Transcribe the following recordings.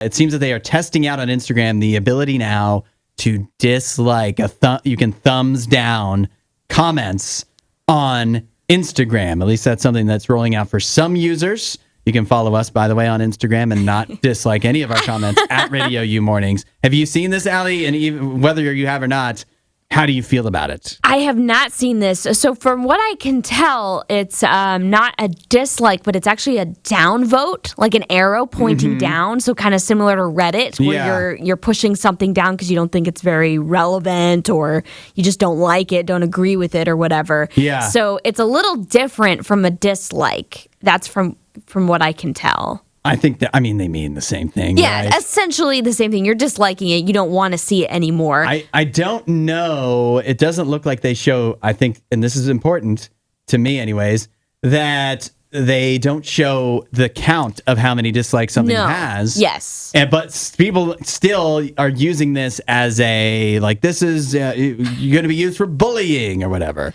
It seems that they are testing out on Instagram the ability now to dislike you can thumbs down comments on Instagram. At least that's something that's rolling out for some users. You can follow us, by the way, on Instagram and not dislike any of our comments at Radio U Mornings. Have you seen this, Allie? And even whether you have or not, how do you feel about it? I have not seen this. So from what I can tell, it's not a dislike, but it's actually a downvote, like an arrow pointing down. So kind of similar to Reddit, where you're pushing something down because you don't think it's very relevant or you just don't like it, don't agree with it or whatever. Yeah. So it's a little different from a dislike. That's from what I can tell. I think that, they mean the same thing. Yeah, right? essentially the same thing. You're disliking it. You don't want to see it anymore. I don't know. It doesn't look like they show, I think, and this is important to me anyways, that they don't show the count of how many dislikes something has. Yes. But people still are using this as this is you're going to be used for bullying or whatever.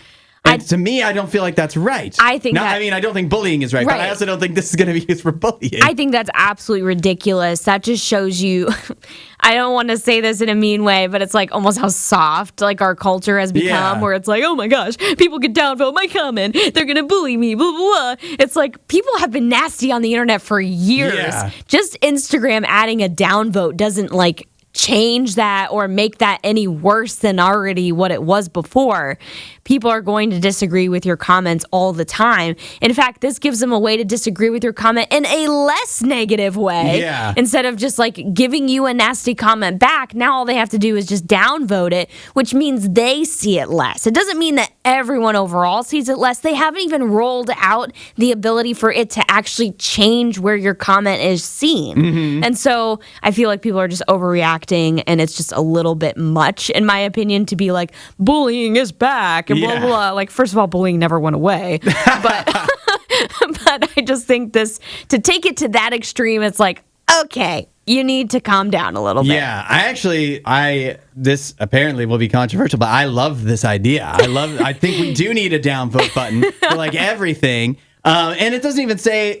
And to me, I don't feel like that's right. I don't think bullying is right, but I also don't think this is going to be used for bullying. I think that's absolutely ridiculous. That just shows you, I don't want to say this in a mean way, but it's like almost how soft like our culture has become, where it's like, oh my gosh, people can downvote my comment. They're going to bully me, blah, blah, blah. It's like people have been nasty on the internet for years. Yeah. Just Instagram adding a downvote doesn't change that or make that any worse than already what it was before. People are going to disagree with your comments all the time. In fact, this gives them a way to disagree with your comment in a less negative way. Yeah. Instead of just giving you a nasty comment back, now all they have to do is just downvote it, which means they see it less. It doesn't mean that everyone overall sees it less. They haven't even rolled out the ability for it to actually change where your comment is seen. And so I feel like people are just overreacting, and it's just a little bit much, in my opinion, to be like, bullying is back and blah, blah, blah. First of all, bullying never went away. But I just think to take it to that extreme, it's like, okay, you need to calm down a little bit. Yeah, this apparently will be controversial, but I love this idea. I think we do need a downvote button for everything. And it doesn't even say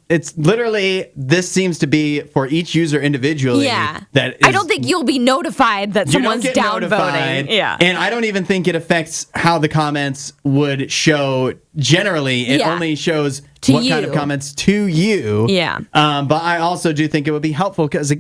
it's literally, this seems to be for each user individually. Yeah. I don't think you'll be notified that someone's downvoting. Yeah. And I don't even think it affects how the comments would show generally. It only shows what kind of comments to you. Yeah. But I also do think it would be helpful because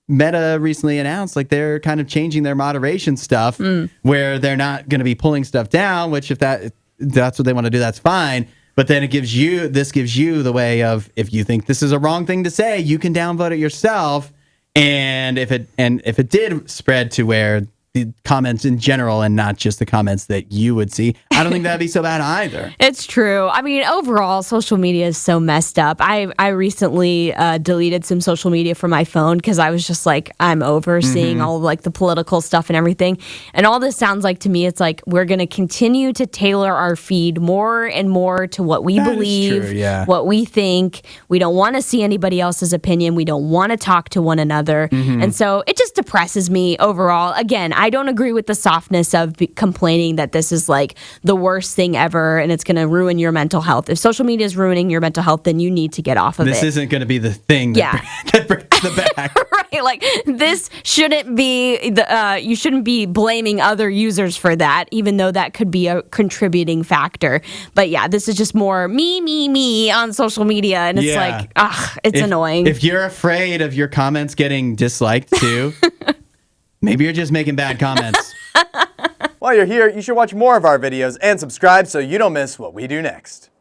Meta recently announced they're kind of changing their moderation stuff where they're not going to be pulling stuff down, which if that's what they want to do, that's fine. But then this gives you the way of, if you think this is a wrong thing to say, you can downvote it yourself. And if it did spread to where the comments in general and not just the comments that you would see, I don't think that'd be so bad either. It's true. Overall, social media is so messed up. I recently deleted some social media from my phone because I was just I'm over seeing all of the political stuff and everything. And all this sounds like to me, it's we're going to continue to tailor our feed more and more to what we believe, what we think. We don't want to see anybody else's opinion. We don't want to talk to one another. And so it just depresses me overall. Again, I don't agree with the softness of complaining that this is the worst thing ever and it's going to ruin your mental health. If social media is ruining your mental health, then you need to get off of it. This isn't going to be the thing that brings the back. Right, this shouldn't be you shouldn't be blaming other users for that, even though that could be a contributing factor. But yeah, this is just more me on social media, and it's it's annoying. If you're afraid of your comments getting disliked too, maybe you're just making bad comments. While you're here, you should watch more of our videos and subscribe so you don't miss what we do next.